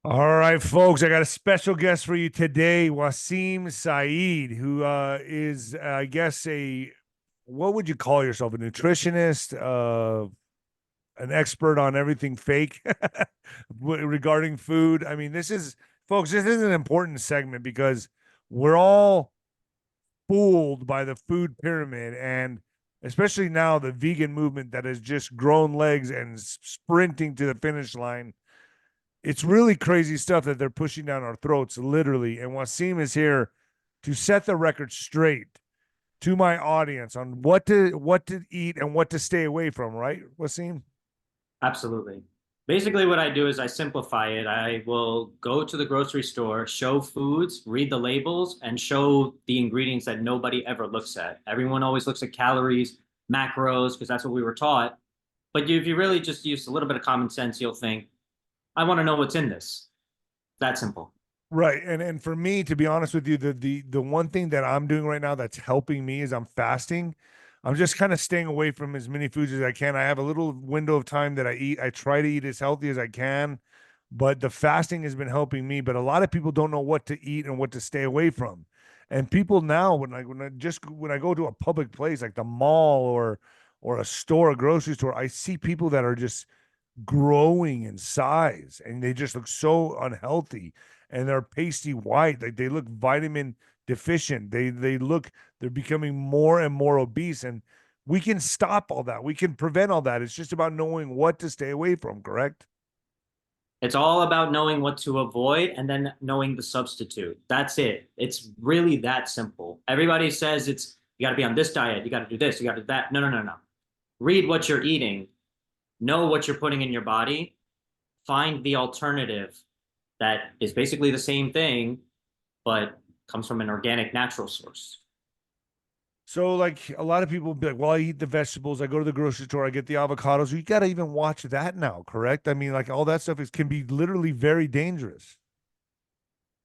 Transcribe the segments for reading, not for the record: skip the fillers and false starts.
All right, folks, I got a special guest for you today, 𝗬𝗂𝗂𝗂𝗂𝗂, who is, I guess, what would you call yourself? A nutritionist, an expert on everything fake regarding food. I mean, folks, this is an important segment because we're all fooled by the food pyramid, and especially now the vegan movement that has just grown legs and sprinting to the finish line. It's really crazy stuff that they're pushing down our throats, literally. And 𝗬𝗂𝗂𝗂𝗂 is here to set the record straight to my audience on what to eat and what to stay away from, right, 𝗬𝗂𝗂𝗂𝗂𝗂? Absolutely. Basically, what I do is I simplify it. I will go to the grocery store, show foods, read the labels, and show the ingredients that nobody ever looks at. Everyone always looks at calories, macros, because that's what we were taught. But if you really just use a little bit of common sense, you'll think, I want to know what's in this. That simple. Right. And for me, to be honest with you, the one thing that I'm doing right now that's helping me is I'm fasting. I'm just kind of staying away from as many foods as I can. I have a little window of time that I eat. I try to eat as healthy as I can, but the fasting has been helping me. But a lot of people don't know what to eat and what to stay away from. And people now, when I go to a public place like the mall or a store, a grocery store, I see people that are just growing in size and they just look so unhealthy and they're pasty white, like they look vitamin deficient. They're becoming more and more obese, and we can stop all that. We can prevent all that. It's just about knowing what to stay away from, correct? It's all about knowing what to avoid and then knowing the substitute. That's it. It's really that simple. Everybody says you got to be on this diet, you got to do this, you got to do that. No, no, no, no. Read what you're eating, know what you're putting in your body, find the alternative that is basically the same thing, but comes from an organic, natural source. So, like a lot of people be like, "Well, I eat the vegetables. I go to the grocery store. I get the avocados." You got to even watch that now, correct? I mean, like all that stuff can be literally very dangerous.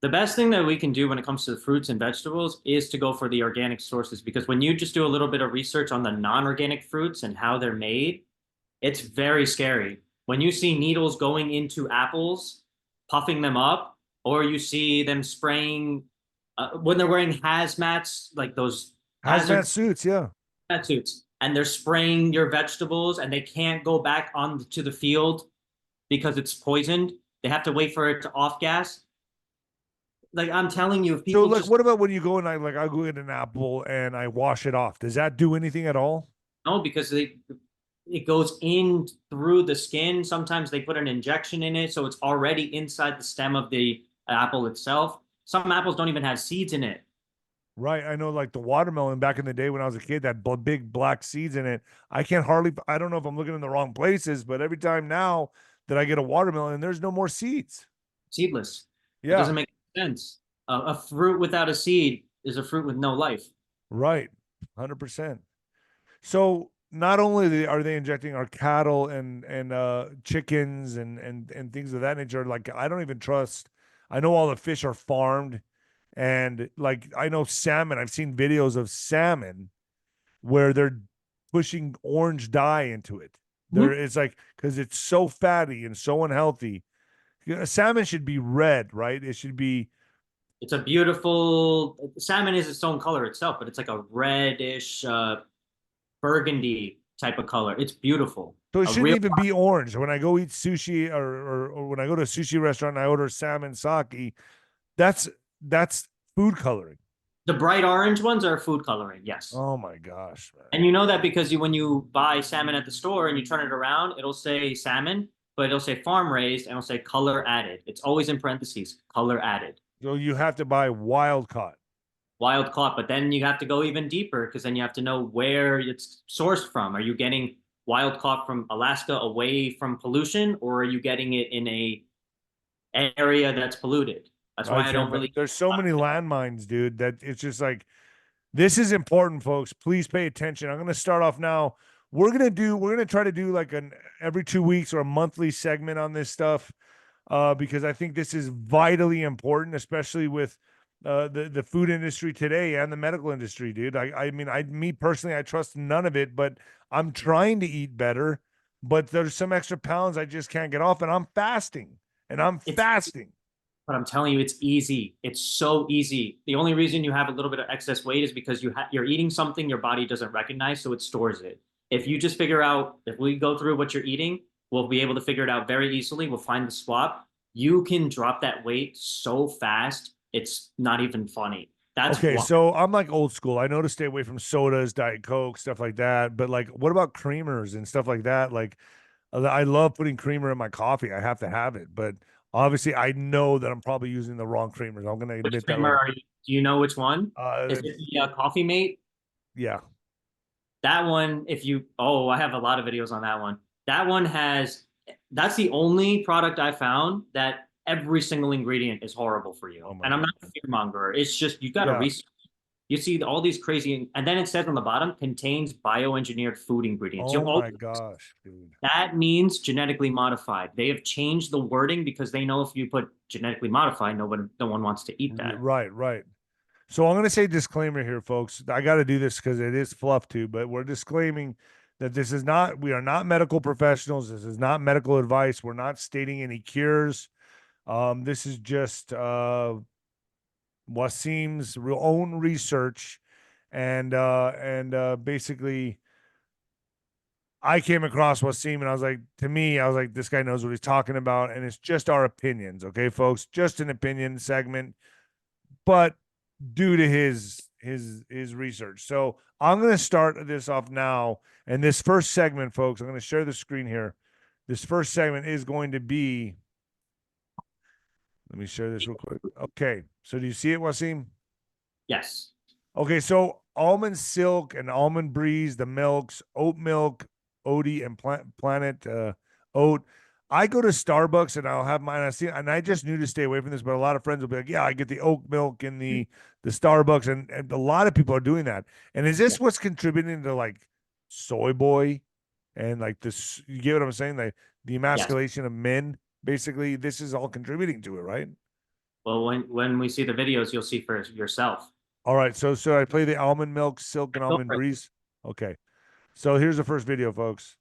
The best thing that we can do when it comes to the fruits and vegetables is to go for the organic sources, because when you just do a little bit of research on the non-organic fruits and how they're made, it's very scary. When you see needles going into apples, puffing them up, or you see them spraying when they're wearing hazmats, like those Hazmat hazard suits, yeah. suits, and they're spraying your vegetables and they can't go back onto the field because it's poisoned. They have to wait for it to off gas. Like I'm telling you, if So, people like, just what about when you go and I go get an apple and I wash it off? Does that do anything at all? know, because it goes in through the skin. Sometimes they put an injection in it, so it's already inside the stem of the apple itself. Some apples don't even have seeds in it. Right. I know, like the watermelon back in the day when I was a kid, that big black seeds in it. I don't know if I'm looking in the wrong places, but every time now that I get a watermelon, there's no more seeds. Seedless. It Yeah. doesn't make sense. A fruit without a seed is a fruit with no life. Right. 100%. So not only are they injecting our cattle and chickens and things of that nature, like I don't even trust. I know all the fish are farmed, and like I know salmon. I've seen videos of salmon where they're pushing orange dye into it. There, Mhm. it's like because it's so fatty and so unhealthy. Salmon should be red, right? It should be. It's a beautiful salmon is its own color itself, but it's like a reddish burgundy type of color. It's beautiful. So it A shouldn't real even be orange. When I go eat sushi or when I go to a sushi restaurant and I order salmon sake, that's that's food coloring. The bright orange ones are food coloring, yes. Oh my gosh, man. And you know that because when you buy salmon at the store and you turn it around, it'll say salmon, but it'll say farm raised and it'll say color added. It's always in parentheses, color added. So you have to buy wild caught. Wild caught, but then you have to go even deeper because then you have to know where it's sourced from. Are you getting wild caught from Alaska away from pollution, or are you getting it in a area that's polluted? That's I why I feel don't that really. there's so many landmines, dude, that it's just like this is important, folks. Please pay attention. I'm gonna start off now. We're gonna try to do like an every 2 weeks or a monthly segment on this stuff, because I think this is vitally important, especially with the food industry today and the medical industry, dude. I mean, me personally, I trust none of it, but I'm trying to eat better. But there's some extra pounds I just can't get off, and I'm fasting. and I'm It's, fasting. but I'm telling you, it's easy. It's so easy. The only reason you have a little bit of excess weight is because you're eating something your body doesn't recognize, so it stores it. If you just figure out, if we go through what you're eating, we'll be able to figure it out very easily. We'll find the swap. You can drop that weight so fast, it's not even funny. That's Okay, why. so I'm like old school. I know to stay away from sodas, Diet Coke, stuff like that. But like, what about creamers and stuff like that? Like, I love putting creamer in my coffee. I have to have it, but obviously, I know that I'm probably using the wrong creamers. I'm gonna Which admit that creamer right. are you? Do you know which one? Is Uh, it the Coffee Mate? yeah. That one, if you, oh, I have a lot of videos on that one. That one has, that's the only product I found that every single ingredient is horrible for you. Oh my And I'm god. not a fearmonger. It's just, you got to Yeah. research. You see all these crazy, and then it says on the bottom, contains bioengineered food ingredients. You Oh all my gosh, dude. that means genetically modified. They have changed the wording because they know if you put genetically modified, no one wants to eat that. Right, right. So I'm going to say disclaimer here, folks. I got to do this because it is fluff too, but we're disclaiming that this is not, we are not medical professionals. This is not medical advice. We're not stating any cures. This is just Wasim's real own research. And basically, I came across Wasim and I was like, to me, I was like, this guy knows what he's talking about. And it's just our opinions. Okay, folks, just an opinion segment, but due to his research. So I'm going to start this off now. And this first segment, folks, I'm going to share the screen here. This first segment is going to be, let me share this real quick. Okay. So do you see it, Wasim? Yes. Okay. So almond silk and almond breeze, the milks, oat milk, Oatly, and planet oat. I go to Starbucks and I'll have mine. I see, and I just knew to stay away from this, but a lot of friends will be like, "Yeah, I get the oat milk in the Starbucks," and a lot of people are doing that. And is this what's contributing to like soy boy and like this? You get what I'm saying? Like the Yes. emasculation of men. Basically, this is all contributing to it, right? Well, when we see the videos, you'll see for yourself. All right. So I play the almond milk, silk, and Go almond for it. breeze. Okay. So here's the first video, folks.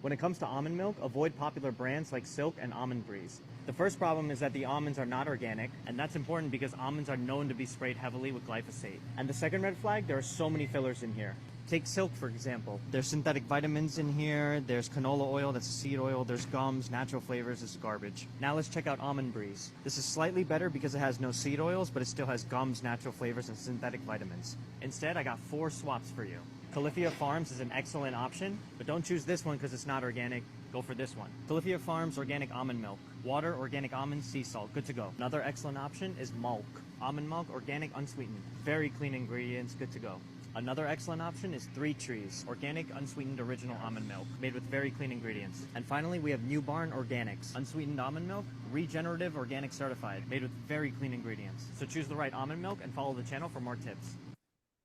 When it comes to almond milk, avoid popular brands like Silk and Almond Breeze. The first problem is that the almonds are not organic, and that's important because almonds are known to be sprayed heavily with glyphosate. And the second red flag, there are so many fillers in here. Take Silk, for example. There's synthetic vitamins in here, there's canola oil, that's a seed oil, there's gums, natural flavors, this is garbage. Now let's check out Almond Breeze. This is slightly better because it has no seed oils, but it still has gums, natural flavors, and synthetic vitamins. Instead, I got 4 swaps for you. 𝗀𝗃𝗃 Farms is an excellent option, but don't choose this one because it's not organic. Go for this one. 𝗀𝗃𝗃 Farms Organic Almond Milk. Water, organic almonds, sea salt. Good to go. Another excellent option is Malk. Almond milk, organic, unsweetened. Very clean ingredients. Good to go. Another excellent option is 3 Trees. Organic, unsweetened, original almond milk. Made with very clean ingredients. And finally, we have New Barn Organics. Unsweetened almond milk, regenerative, organic certified. Made with very clean ingredients. So choose the right almond milk and follow the channel for more tips.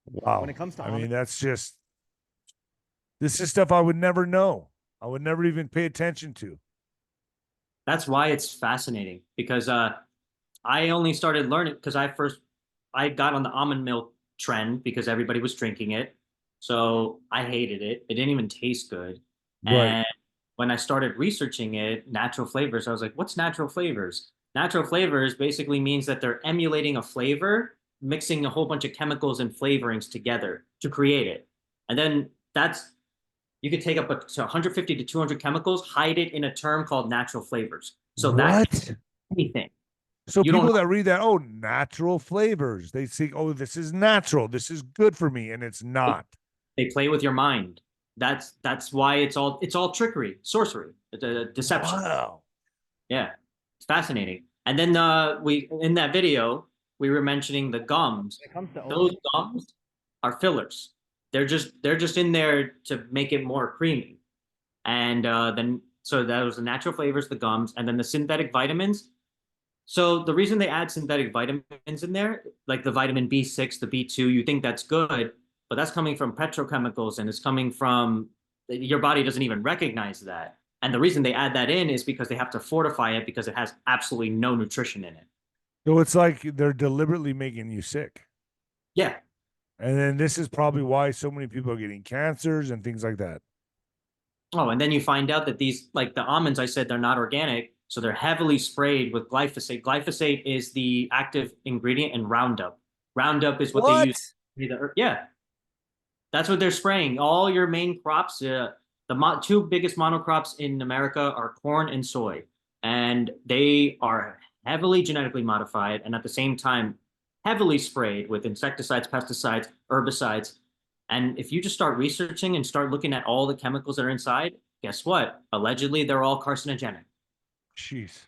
Wow. When it comes to I mean, that's just, this is stuff I would never know. I would never even pay attention to. That's why it's fascinating because I only started learning because I got on the almond milk trend because everybody was drinking it. So I hated it. It didn't even taste good. Right. And when I started researching it, natural flavors, I was like, what's natural flavors? Natural flavors basically means that they're emulating a flavor, mixing a whole bunch of chemicals and flavorings together to create it. And then you could take up to 150 to 200 chemicals, hide it in a term called natural flavors. So that can What? be anything. So You don't people that read that, oh, natural flavors, they think, oh, this is natural. This is good for me, and it's not. They play with your mind. That's why it's all trickery, sorcery, deception. Wow. Yeah, it's fascinating. And then we in that video we were mentioning the gums. When it comes to Those gums are fillers. They're just in there to make it more creamy. And then so that was the natural flavors, the gums, and then the synthetic vitamins. So the reason they add synthetic vitamins in there, like the vitamin B6, the B2, you think that's good, but that's coming from petrochemicals and it's coming from your body doesn't even recognize that. And the reason they add that in is because they have to fortify it because it has absolutely no nutrition in it. So it's like they're deliberately making you sick. Yeah. And then this is probably why so many people are getting cancers and things like that. Oh, and then you find out that these, like the almonds, I said they're not organic. So they're heavily sprayed with glyphosate. Glyphosate is the active ingredient in Roundup. Roundup is what they use. Yeah, that's what they're spraying. All your main crops, two biggest monocrops in America are corn and soy, and they are heavily genetically modified and at the same time heavily sprayed with insecticides, pesticides, herbicides. And if you just start researching and start looking at all the chemicals that are inside, guess what? Allegedly, they're all carcinogenic. Jeez.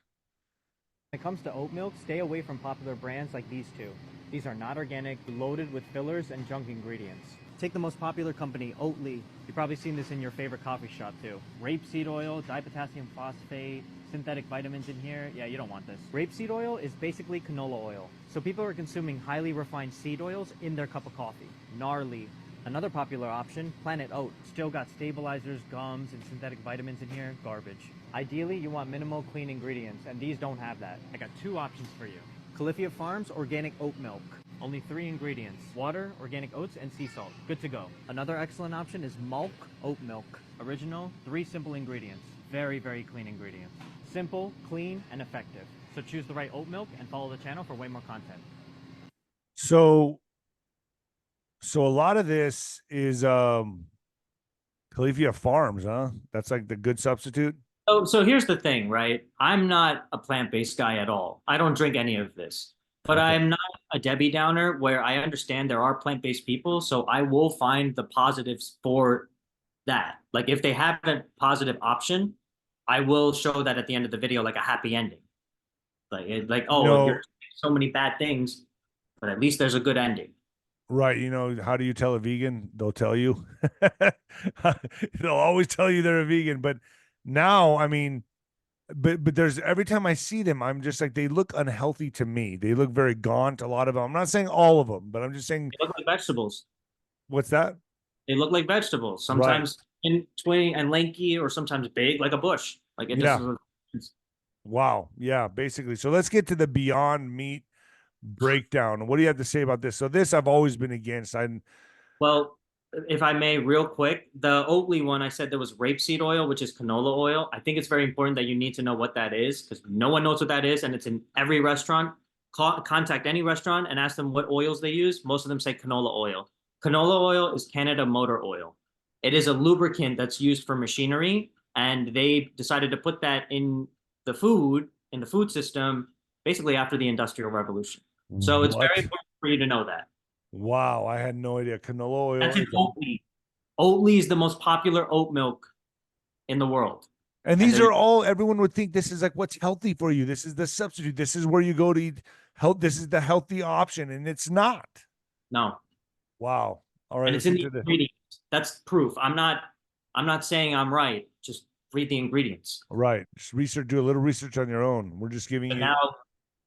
When it comes to oat milk, stay away from popular brands like these two. These are not organic, loaded with fillers and junk ingredients. Take the most popular company, Oatly. You've probably seen this in your favorite coffee shop too. Rapeseed oil, dipotassium phosphate, synthetic vitamins in here. Yeah, you don't want this. Rapeseed oil is basically canola oil. So people are consuming highly refined seed oils in their cup of coffee. Gnarly. Another popular option, Planet Oat. Still got stabilizers, gums, and synthetic vitamins in here. Garbage. Ideally, you want minimal clean ingredients, and these don't have that. I got two options for you. 𝗪𝗪𝗡 Farms Organic Oat Milk. Only 3 ingredients: water, organic oats, and sea salt. Good to go. Another excellent option is Malk Oat Milk. Original, 3 simple ingredients. Very, very clean ingredients. Simple, clean, and effective. So choose the right oat milk and follow the channel for way more content. So a lot of this is 𝗪𝗪𝗡 Farms, huh? That's like the good substitute. So here's the thing, right? I'm not a plant-based guy at all. I don't drink any of this. But Okay. I'm not a Debbie Downer where I understand there are plant-based people, so I will find the positives for that. Like if they have a positive option, I will show that at the end of the video, like a happy ending. Like oh, No. you're so many bad things, but at least there's a good ending. Right. You know, how do you tell a vegan? They'll tell you. They'll always tell you they're a vegan. But now, I mean, but there's every time I see them, I'm just like, they look unhealthy to me. They look very gaunt. A lot of them. I'm not saying all of them, but I'm just saying. They look like vegetables. What's that? They look like vegetables. Right. Sometimes in twig and lanky, or sometimes big, like a bush. Like it Yeah. just. Wow. Yeah. Basically. So let's get to the Beyond Meat breakdown. What do you have to say about this? So this I've always been against. Well, if I may, real quick, the Oatly one, I said there was rapeseed oil, which is canola oil. I think it's very important that you need to know what that is because no one knows what that is, and it's in every restaurant. Contact any restaurant and ask them what oils they use. Most of them say canola oil. Canola oil is Canada motor oil. It is a lubricant that's used for machinery, and they decided to put that in the food system basically after the Industrial Revolution. So it's very important for you to know that. Wow, I had no idea. Canola oil. That's an Oatly. Oatly is the most popular oat milk in the world. And these are all, everyone would think this is like what's healthy for you. This is the substitute. This is where you go to eat health. This is the healthy option, and it's not. No. Wow. All right. And it's in the ingredients. That's proof. I'm not saying I'm right. Just read the ingredients. Right. Just research, do a little research on your own. We're just giving you now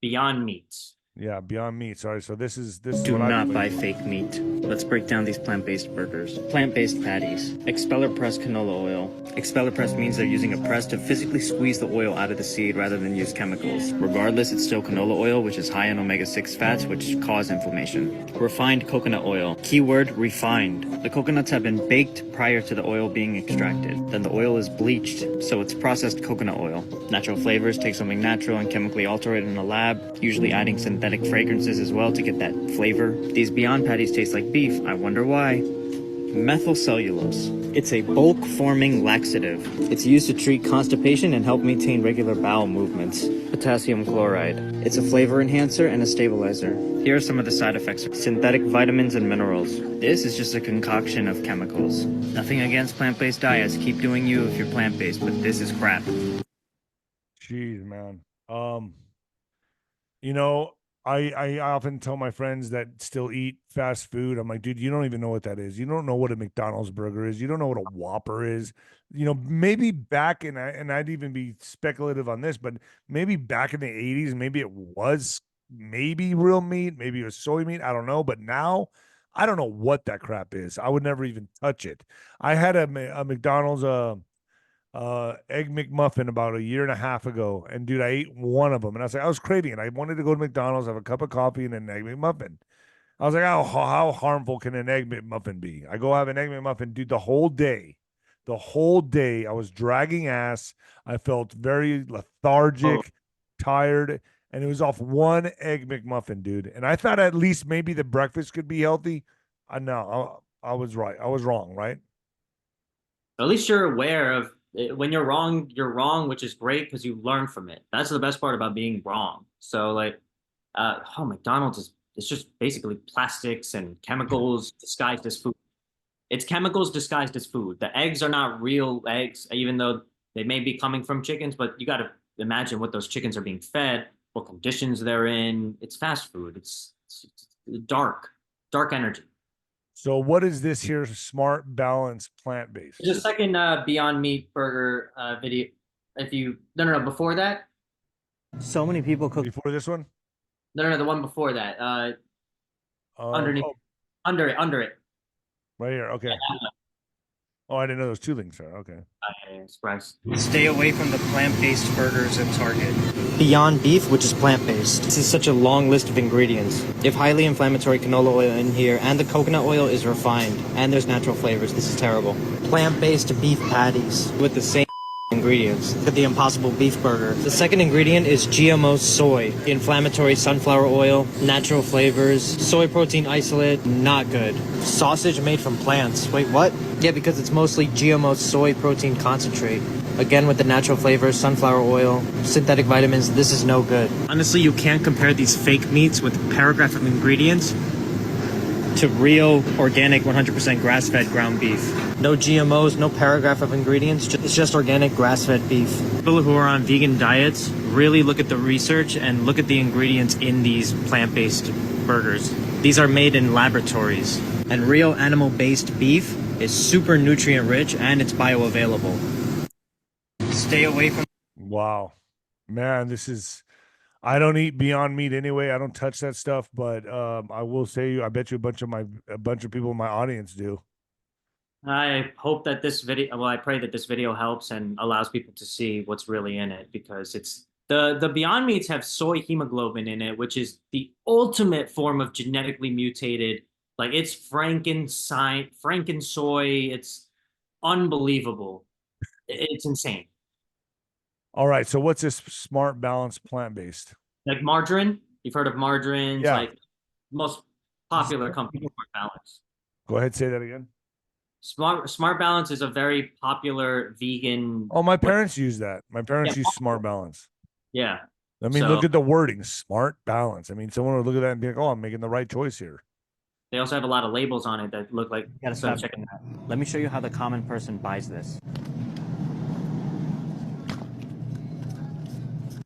Beyond Meats. Yeah, Beyond Meat. Sorry. So this is Do not buy fake meat. Let's break down these plant-based burgers. Plant-based patties. Expeller pressed canola oil. Expeller press means they're using a press to physically squeeze the oil out of the seed rather than use chemicals. Regardless, it's still canola oil, which is high in omega-6 fats, which cause inflammation. Refined coconut oil. Keyword refined. The coconuts have been baked prior to the oil being extracted. Then the oil is bleached, so it's processed coconut oil. Natural flavors take something natural and chemically alter it in a lab, usually adding synthetic fragrances as well to get that flavor. These Beyond patties taste like beef. I wonder why. Methyl cellulose. It's a bulk-forming laxative. It's used to treat constipation and help maintain regular bowel movements. Potassium chloride. It's a flavor enhancer and a stabilizer. Here are some of the side effects. Synthetic vitamins and minerals. This is just a concoction of chemicals. Nothing against plant-based diets. Keep doing you if you're plant-based, but this is crap. Jeez, man. You know, I often tell my friends that still eat fast food, I'm like, dude, you don't even know what that is. You don't know what a McDonald's burger is. You don't know what a Whopper is. You know, maybe back in, and I'd even be speculative on this, but maybe back in the 80s, maybe it was maybe real meat, maybe it was soy meat. I don't know. But now I don't know what that crap is. I would never even touch it. I had a McDonald's egg McMuffin about a year and a half ago, and dude, I ate one of them, and I was like, I was craving it. I wanted to go to McDonald's, have a cup of coffee and an egg McMuffin. I was like, how harmful can an egg McMuffin be? I go have an egg McMuffin, dude. The whole day the whole day. I was dragging ass. I felt very lethargic, tired, and it was off one egg McMuffin, dude. And I thought at least maybe the breakfast could be healthy. I was right. I was wrong, right? At least you're aware of when you're wrong, which is great because you learn from it. That's the best part about being wrong. So like, oh, McDonald's is it's just basically plastics and chemicals disguised as food. It's chemicals disguised as food. The eggs are not real eggs, even though they may be coming from chickens, but you got to imagine what those chickens are being fed, what conditions they're in. It's fast food. It's dark energy. So what is this here? Smart, balanced, plant-based. There's a second Beyond Meat burger video. If you no, before that. So many people cook. Before this one? No, the one before that. Underneath, oh, under it. right here. Okay. Oh, I didn't know those two links there. Okay. Surprise. Stay away from the plant-based burgers at Target. Beyond Beef, which is plant-based. This is such a long list of ingredients. You have highly inflammatory canola oil in here, and the coconut oil is refined, and there's natural flavors. This is terrible. Plant-based beef patties with the same ingredients. Look at the Impossible Beef Burger. The second ingredient is GMO soy, inflammatory sunflower oil, natural flavors, soy protein isolate, not good. Sausage made from plants. Wait, what? Yeah, because it's mostly GMO soy protein concentrate. Again, with the natural flavors, sunflower oil, synthetic vitamins, this is no good. Honestly, you can't compare these fake meats with paragraph of ingredients to real, organic, 100% grass-fed ground beef. No GMOs, no paragraph of ingredients, it's just organic grass-fed beef. People who are on vegan diets really look at the research and look at the ingredients in these plant-based burgers. These are made in laboratories. And real animal-based beef is super nutrient-rich and it's bioavailable. Stay away from... Wow. Man, this is... I don't eat Beyond Meat anyway. I don't touch that stuff, but I will say, I bet you a bunch of people in my audience do. I hope that this video, well, I pray that this video helps and allows people to see what's really in it, because it's the Beyond Meats have soy hemoglobin in it, which is the ultimate form of genetically mutated. Like it's Frankensoy. It's unbelievable. It's insane. All right. So what's this smart, balanced, plant-based? Like margarine. You've heard of margarines, Yeah. like most popular company, Smart Balance. Go ahead, say that again. Smart Balance is a very popular vegan. Oh, my parents use that. My parents use Smart Balance. Yeah. I mean, look at the wording, Smart Balance. I mean, someone would look at that and be like, oh, I'm making the right choice here. They also have a lot of labels on it that look like. You gotta stop checking that. Let me show you how the common person buys this.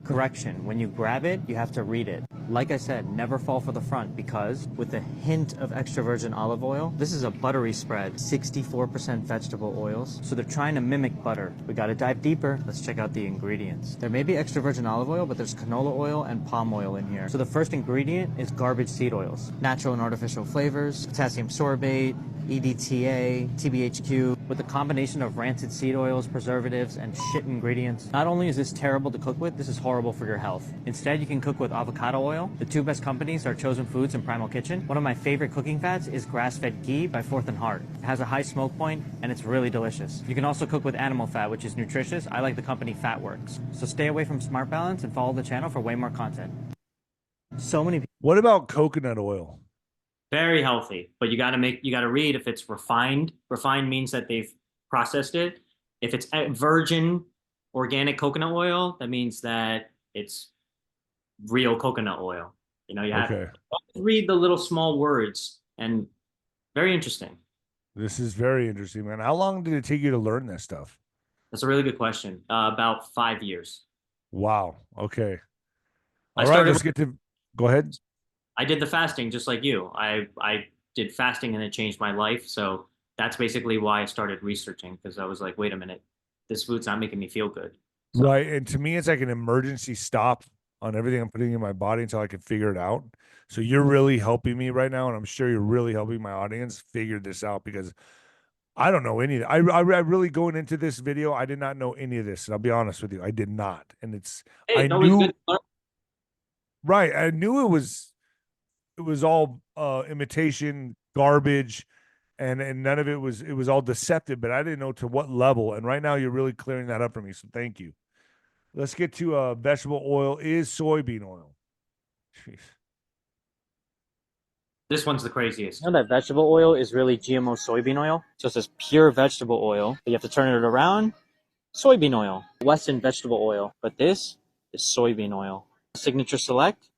Correction, when you grab it, you have to read it. Like I said, never fall for the front, because with a hint of extra virgin olive oil, this is a buttery spread, 64% vegetable oils. So they're trying to mimic butter. We gotta dive deeper. Let's check out the ingredients. There may be extra virgin olive oil, but there's canola oil and palm oil in here. So the first ingredient is garbage seed oils. Natural and artificial flavors, potassium sorbate, EDTA, TBHQ, with a combination of rancid seed oils, preservatives, and shit ingredients. Not only is this terrible to cook with, this is horrible for your health. Instead, you can cook with avocado oil. The two best companies are Chosen Foods and Primal Kitchen. One of my favorite cooking fats is grass-fed ghee by 4th and Heart. It has a high smoke point, and it's really delicious. You can also cook with animal fat, which is nutritious. I like the company Fatworks. So stay away from Smart Balance and follow the channel for way more content. So many people. What about coconut oil? Very healthy, but you got to read if it's refined. Refined means that they've processed it. If it's virgin organic coconut oil, that means that it's real coconut oil. You know, you have to read the little small words, and very interesting. This is very interesting, man. How long did it take you to learn this stuff? That's a really good question. About 5 years. Wow. Okay. All right, let's get to, go ahead. I did the fasting just like you. I did fasting and it changed my life. So that's basically why I started researching, because I was like, wait a minute, this food's not making me feel good. So, right. And to me, it's like an emergency stop on everything I'm putting in my body until I can figure it out. So you're really helping me right now. And I'm sure you're really helping my audience figure this out, because I don't know any of that. I really, going into this video, I did not know any of this. And I'll be honest with you, I did not. And it's, hey, I knew, right. I knew it was all imitation garbage, and none of it was all deceptive, but I didn't know to what level. And right now you're really clearing that up for me. So thank you. Let's get to vegetable oil is soybean oil. Jeez. This one's the craziest. You know that vegetable oil is really GMO soybean oil? So it says pure vegetable oil, but you have to turn it around. Soybean oil, Western vegetable oil, but this is soybean oil. Signature Select,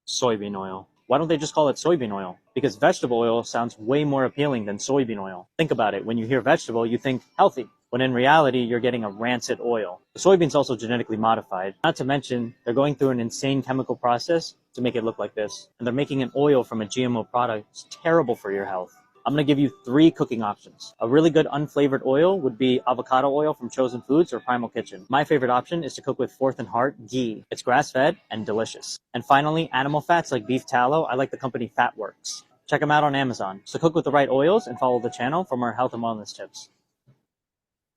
soybean oil. Why don't they just call it soybean oil? Because vegetable oil sounds way more appealing than soybean oil. Think about it. When you hear vegetable, you think healthy, when in reality, you're getting a rancid oil. The soybean's also genetically modified. Not to mention, they're going through an insane chemical process to make it look like this. And they're making an oil from a GMO product. It's terrible for your health. I'm going to give you 3 cooking options. A really good unflavored oil would be avocado oil from Chosen Foods or Primal Kitchen. My favorite option is to cook with 4th and Heart ghee. It's grass-fed and delicious. And finally, animal fats like beef tallow. I like the company Fatworks. Check them out on Amazon. So cook with the right oils and follow the channel for more health and wellness tips.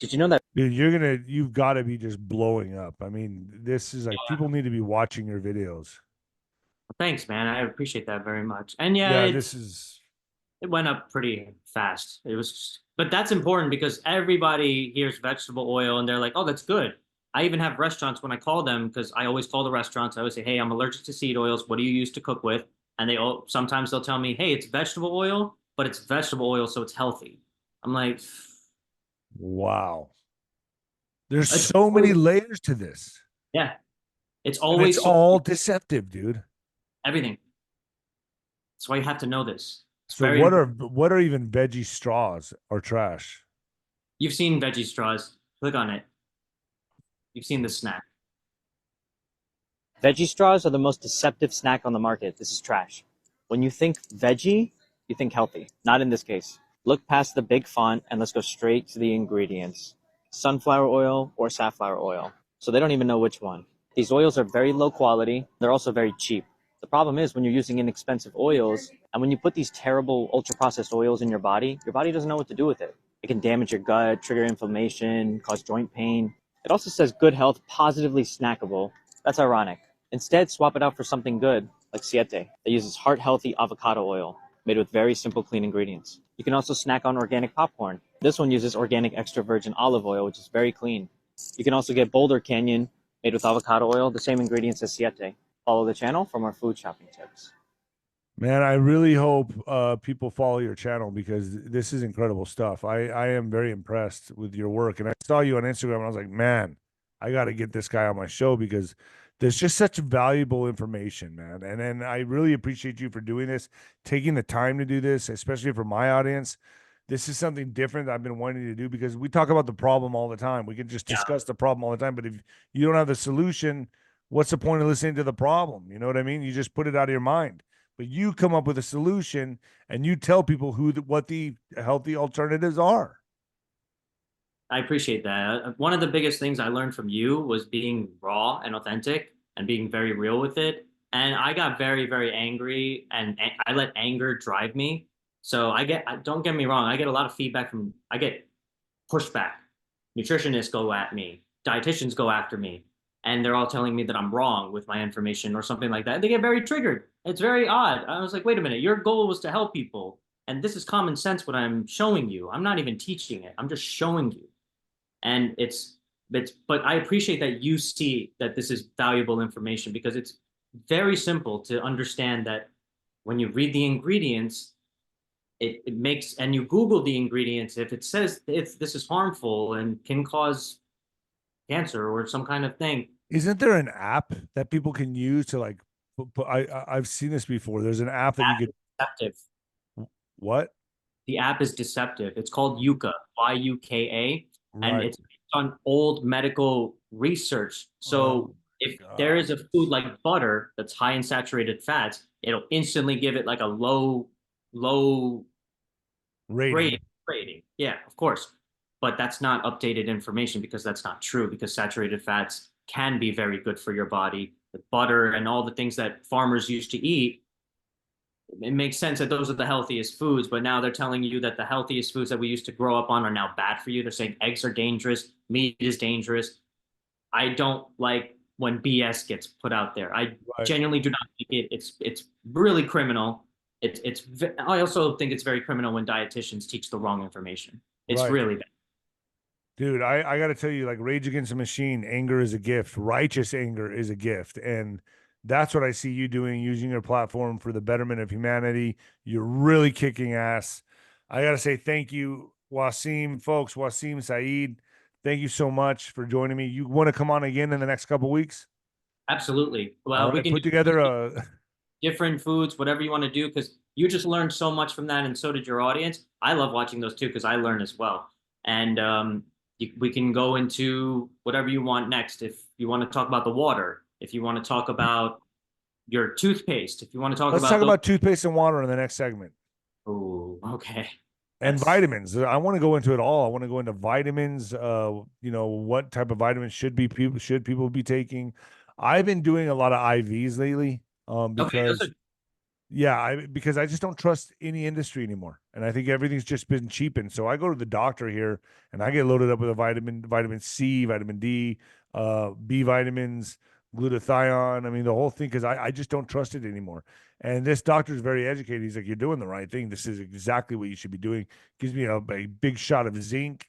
Did you know that? Dude, you've got to be just blowing up. I mean, this is like people need to be watching your videos. Thanks, man. I appreciate that very much. And Yeah, this is. It went up pretty fast. It was, but that's important because everybody hears vegetable oil and they're like, oh, that's good. I even have restaurants when I call them, because I always call the restaurants. I always say, hey, I'm allergic to seed oils. What do you use to cook with? And sometimes they'll tell me, hey, it's vegetable oil, but it's vegetable oil, so it's healthy. I'm like, wow. There's so many layers to this. Yeah. It's And always it's all deceptive, dude. everything. That's why you have to know this. So what are even veggie straws or trash? You've seen veggie straws. Click on it. You've seen the snack. Veggie straws are the most deceptive snack on the market. This is trash. When you think veggie, you think healthy. Not in this case. Look past the big font and let's go straight to the ingredients. Sunflower oil or safflower oil. So they don't even know which one. These oils are very low quality. They're also very cheap. The problem is when you're using inexpensive oils and when you put these terrible ultra-processed oils in your body doesn't know what to do with it. It can damage your gut, trigger inflammation, cause joint pain. It also says good health, positively snackable. That's ironic. Instead, swap it out for something good, like 𝗬𝗂𝗄, that uses heart-healthy avocado oil, made with very simple, clean ingredients. You can also snack on organic popcorn. This one uses organic extra virgin olive oil, which is very clean. You can also get Boulder Canyon, made with avocado oil, the same ingredients as 𝗬𝗂𝗄. Follow the channel for more food shopping tips. Man, I really hope people follow your channel because this is incredible stuff. I am very impressed with your work. And I saw you on Instagram and I was like, man, I got to get this guy on my show because there's just such valuable information, man. And I really appreciate you for doing this, taking the time to do this, especially for my audience. This is something different that I've been wanting to do because we talk about the problem all the time. We can just discuss the problem all the time. But if you don't have the solution, what's the point of listening to the problem? You know what I mean? You just put it out of your mind. But you come up with a solution and you tell people what the healthy alternatives are. I appreciate that. One of the biggest things I learned from you was being raw and authentic and being very real with it. And I got very, very angry and I let anger drive me. So don't get me wrong, I get a lot of feedback I get pushback. Nutritionists go at me, dietitians go after me, and they're all telling me that I'm wrong with my information or something like that. They get very triggered. It's very odd. I was like, wait a minute, your goal was to help people. And this is common sense what I'm showing you. I'm not even teaching it. I'm just showing you. And but I appreciate that you see that this is valuable information because it's very simple to understand that when you read the ingredients, it makes, and you Google the ingredients, if it says if this is harmful and can cause cancer or some kind of thing. Isn't there an app that people can use to like, I've seen this before. There's an app that you could. Deceptive. What? The app is deceptive. It's called 𝗬𝗂𝗏, 𝗬𝗂𝗏, and Right. it's based on old medical research. So if there is a food like butter that's high in saturated fats, it'll instantly give it like a low rating. rating. Yeah, of course. But that's not updated information because that's not true, because saturated fats can be very good for your body. The butter and all the things that farmers used to eat, it makes sense that those are the healthiest foods, but now they're telling you that the healthiest foods that we used to grow up on are now bad for you. They're saying eggs are dangerous, meat is dangerous. I don't like when BS gets put out there. I genuinely do not think it. It's really criminal. I also think it's very criminal when dietitians teach the wrong information. It's Right. really bad. Dude, I got to tell you, like Rage Against the Machine, anger is a gift. Righteous anger is a gift. And that's what I see you doing, using your platform for the betterment of humanity. You're really kicking ass. I got to say thank you, 𝗬𝗂𝗋, folks. 𝗬𝗂𝗋, thank you so much for joining me. You want to come on again in the next couple weeks? Absolutely. All Well, we right, can put do together a different foods, whatever you want to do, because you just learned so much from that, and so did your audience. I love watching those too, because I learn as well. And we can go into whatever you want next. If you want to talk about the water, if you want to talk about your toothpaste, if you want to talk let's about talk those. about toothpaste and water in the next segment. Oh, okay. And That's vitamins. I want to go into it all. I want to go into vitamins. You know, what type of vitamins should people be taking? I've been doing a lot of IVs lately. okay. Those are Because because I just don't trust any industry anymore, and I think everything's just been cheapened. So I go to the doctor here, and I get loaded up with vitamin C, vitamin D, B vitamins, glutathione. I mean, the whole thing, because I just don't trust it anymore. And this doctor is very educated. He's like, "You're doing the right thing. This is exactly what you should be doing." Gives me a big shot of zinc,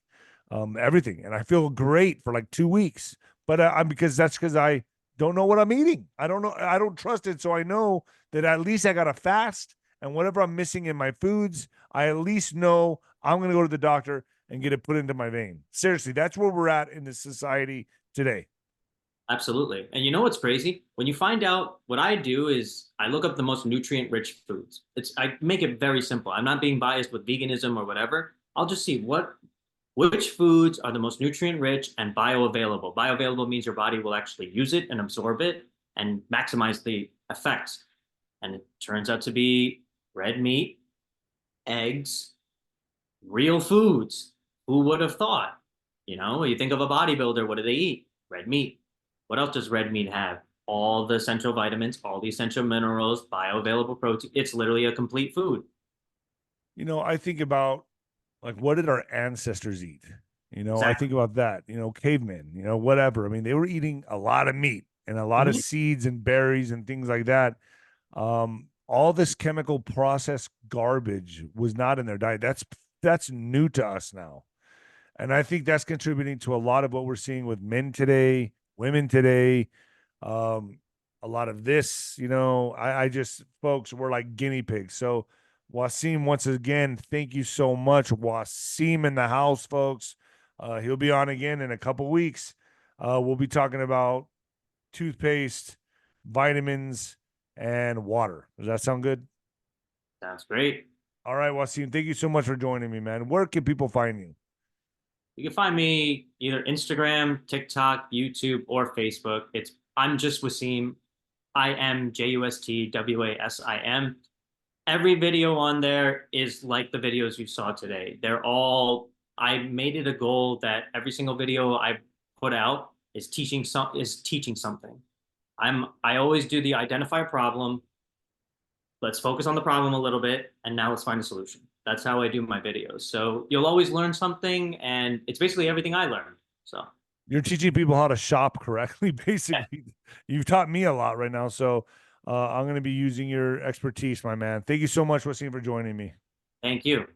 everything, and I feel great for like 2 weeks. But I'm because I don't know what I'm eating. I don't know. I don't trust it. So I know that at least I got to fast, and whatever I'm missing in my foods, I at least know I'm going to go to the doctor and get it put into my vein. Seriously, that's where we're at in this society today. absolutely. And you know what's crazy? When you find out, what I do is I look up the most nutrient-rich foods. I make it very simple. I'm not being biased with veganism or whatever. I'll just see which foods are the most nutrient-rich and bioavailable. Bioavailable means your body will actually use it and absorb it and maximize the effects. And it turns out to be red meat, eggs, real foods. Who would have thought? You know, you think of a bodybuilder, what do they eat? Red meat. What else does red meat have? All the essential vitamins, all the essential minerals, bioavailable protein. It's literally a complete food. You know, I think about like what did our ancestors eat? You know, I Exactly. think about that, cavemen, whatever. I mean, they were eating a lot of meat and a lot of Mhm. seeds and berries and things like that. All this chemical processed garbage was not in their diet. That's new to us now. And I think that's contributing to a lot of what we're seeing with men today, women today. Um, a lot of this, I just, folks, we're like guinea pigs. So, 𝗬𝗂𝗋, once again, thank you so much. 𝗬𝗂𝗋 in the house, folks. He'll be on again in a couple weeks. We'll be talking about toothpaste, vitamins, and water. Does that sound good? Sounds great. All right, 𝗬𝗂𝗋, thank you so much for joining me, man. Where can people find you? You can find me either Instagram, TikTok, YouTube, or Facebook. I'm just 𝗬𝗂𝗋. I am 𝗬𝗬𝗋𝗲. Every video on there is like the videos you saw today. I made it a goal that every single video I put out is teaching something. I always do the identify a problem. Let's focus on the problem a little bit, and now let's find a solution. That's how I do my videos. So you'll always learn something, and it's basically everything I learned. So You're teaching people how to shop correctly, basically. You've taught me a lot right now. So I'm going to be using your expertise, my man. Thank you so much, 𝗬𝗂𝗋, for joining me. thank you.